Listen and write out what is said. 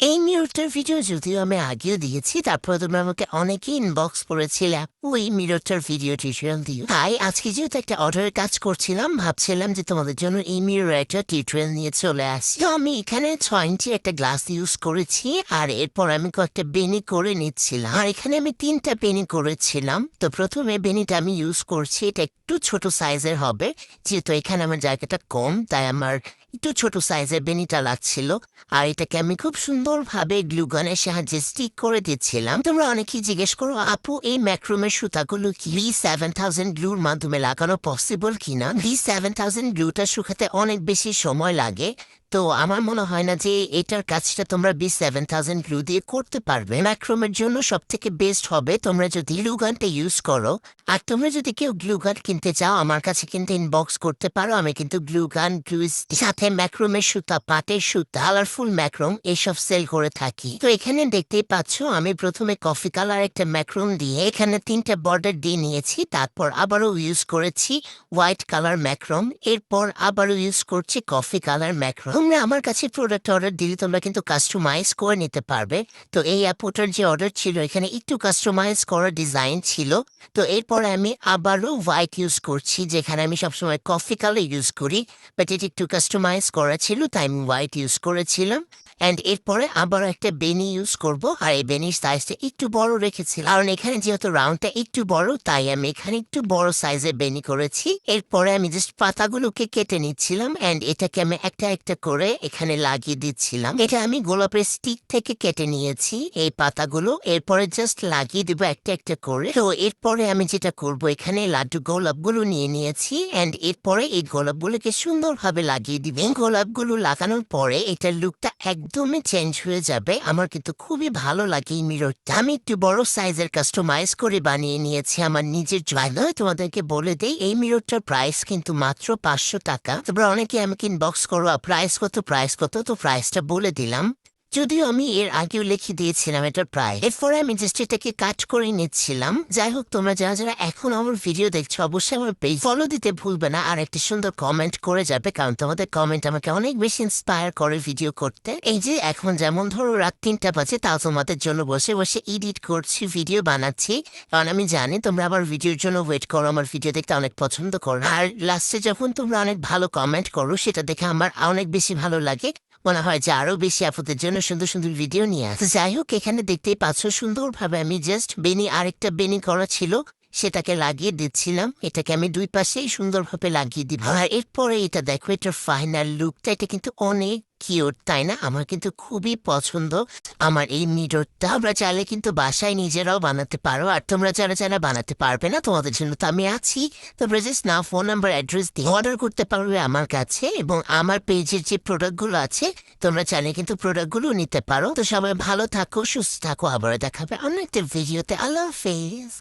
এই মিররটার ভিডিও যদিও আমি আগেও দিয়েছি, তারপরে তোমরা আমাকে অনেকেই ইনবক্স করেছিলে ওই মিররটার ভিডিও টিউটোরিয়াল দিও। তাই আজকে যেহেতু একটা অর্ডারের কাজ করছিলাম, ভাবছিলাম যে তোমাদের জন্য এই মিরর একটা টিউটোরিয়াল নিয়ে চলে আসি। তো আমি এখানে 6 ইঞ্চি একটা গ্লাস ইউজ করেছি, আর এরপর আমি কয়েকটা বেনি করে নিচ্ছিলাম। আর এখানে আমি 3টা বেনি করেছিলাম। তো প্রথমে বেনিটা আমি ইউজ করছি, এটা একটু ছোট সাইজের হবে, যেহেতু এখানে আমার জায়গাটা কম, তাই আমার একটু ছোট সাইজের বেনিটা লাগছিল। আর এটাকে আমি খুব সুন্দরভাবে গ্লুগানের সাহায্যে স্টিক করে দিচ্ছিলাম। তোমরা অনেকেই জিজ্ঞেস করো, আপু এই ম্যাক্রোমের সুতাগুলো কি B7000 গ্লুর মাধ্যমে লাগানো পসিবল কিনা? B7000 গ্লুটা শুকাতে অনেক বেশি সময় লাগে, তো আমার মনে হয় না যে এটার কাজটা তোমরা B7000 গ্লু দিয়ে করতে পারবে। ম্যাক্রোমের জন্য সব থেকে বেস্ট হবে তোমরা যদি গ্লুগানটা ইউজ করো। আর তোমরা যদি কেউ গ্লুগান কিনতে চাও, আমার কাছে কিন্তু ইনবক্স করতে পারো। আমি কিন্তু গ্লুগান, গ্লুজ, সাথে ম্যাক্রোমের সুতা, পাটের সুতা, কালারফুল ম্যাক্রোম এসব সেল করে থাকি। তো এখানে দেখতেই পাচ্ছ আমি প্রথমে কফি কালার একটা ম্যাক্রোম দিয়ে এখানে 3টা বর্ডার দিয়ে নিয়েছি। তারপর আবারও ইউজ করেছি হোয়াইট কালার ম্যাক্রোম, এরপর আবারও ইউজ করছি কফি কালার ম্যাক্রোম। তোমরা আমার কাছে প্রোডাক্ট অর্ডার দিলে তোমরা কিন্তু কাস্টমাইজ করে নিতে পারবে। তো এই অ্যাপোটার যে অর্ডার ছিল, এখানে একটু কাস্টমাইজ করা ডিজাইন ছিল। তো এরপরে আমি আবারও হোয়াইট ইউজ করছি, যেখানে আমি সবসময় কফি কালার ইউজ করি, বাট এটি একটু কাস্টমাইজ করা ছিল, তাই আমি হোয়াইট ইউজ করেছিলাম। অ্যান্ড এরপরে আবার একটা বেনি ইউজ করব, আর এই বেনির সাইজটা একটু বড় রেখেছিলাম, কারণ এখানে যেহেতু রাউন্ডটা একটু বড়, তাই আমি এখানে একটু বড় সাইজের বেনি করেছি। এরপরে আমি জাস্ট পাতাগুলোকে কেটে নিচ্ছিলাম, অ্যান্ড এটাকে আমি একটা একটা করে এখানে লাগিয়ে দিচ্ছিলাম। এটা আমি গোলাপের স্টিক থেকে কেটে নিয়েছি এই পাতাগুলো, এরপরে জাস্ট লাগিয়ে দেবো একটা একটা করে। তো এরপরে আমি যেটা করব, এখানে লাড্ডু গোলাপগুলো নিয়ে নিয়েছি, অ্যান্ড এরপরে এই গোলাপগুলোকে সুন্দরভাবে লাগিয়ে দিবেন। গোলাপগুলো লাগানোর পরে এটার লুকটা একদমই চেঞ্জ হয়ে যাবে। আমার কিন্তু খুবই ভালো লাগে এই মিররটা। আমি একটু বড় সাইজের কাস্টমাইজ করে বানিয়ে নিয়েছি আমার নিজের জন্য। তোমাদেরকে বলে দেই, এই মিররটার প্রাইস কিন্তু মাত্র 500 টাকা। তোমরা অনেকে আমাকে ইনবক্স করো প্রাইস কত, তো প্রাইসটা বলে দিলাম, যদিও আমি এর আগেও লিখে দিয়েছিলাম এটার প্রাইস। এরপরে আমি জাস্ট এটাকে কাট করে নিচ্ছিলাম। যাই হোক, তোমরা যারা যারা এখন আমার ভিডিও দেখছো, অবশ্যই আমার পেজ ফলো দিতে ভুলবে না, আর একটা সুন্দর কমেন্ট করে যাবে, কারণ তোমাদের কমেন্ট আমাকে অনেক বেশি ইন্সপায়ার করে ভিডিও করতে। এই যে এখন যেমন ধরো রাত 3টা বাজে, তাও তোমাদের জন্য বসে বসে এডিট করছি, ভিডিও বানাচ্ছি, কারণ আমি জানি তোমরা আমার ভিডিওর জন্য ওয়েট করো, আমার ভিডিও দেখতে অনেক পছন্দ করো। আর লাস্টে যখন তোমরা অনেক ভালো কমেন্ট করো, সেটা দেখে আমার অনেক বেশি ভালো লাগে। মনে হয় যে আরো বেশি আপুদের জন্য সুন্দর সুন্দর ভিডিও নিয়ে আসে। যাই হোক, এখানে দেখতেই পাচ্ছ সুন্দরভাবে আমি জাস্ট বেনি, আরেকটা বেনি করা ছিল, সেটাকে লাগিয়ে দিচ্ছিলাম। এটাকে আমি দুই পাশেই সুন্দরভাবে লাগিয়ে দিব। আর এরপরে এটা দেখো, এটার ফাইনাল লুকটা, এটা কিন্তু অনেক কিউট, তাই না? আমার কিন্তু খুবই পছন্দ আমার এই মিররটা। আমরা চাইলে কিন্তু বাসায় নিজেরাও বানাতে পারো, আর তোমরা যারা যারা বানাতে পারবে না, তোমাদের জন্য তো আমি আছি। তোমরা জাস্ট না ফোন নাম্বার, অ্যাড্রেস দিয়ে অর্ডার করতে পারবে আমার কাছে, এবং আমার পেজের যে প্রোডাক্টগুলো আছে, তোমরা চাইলে কিন্তু প্রোডাক্টগুলো নিতে পারো। তো সবাই ভালো থাকো, সুস্থ থাকো, আবার দেখাবে অন্য একটা ভিডিওতে। আল্লাহ হাফেজ।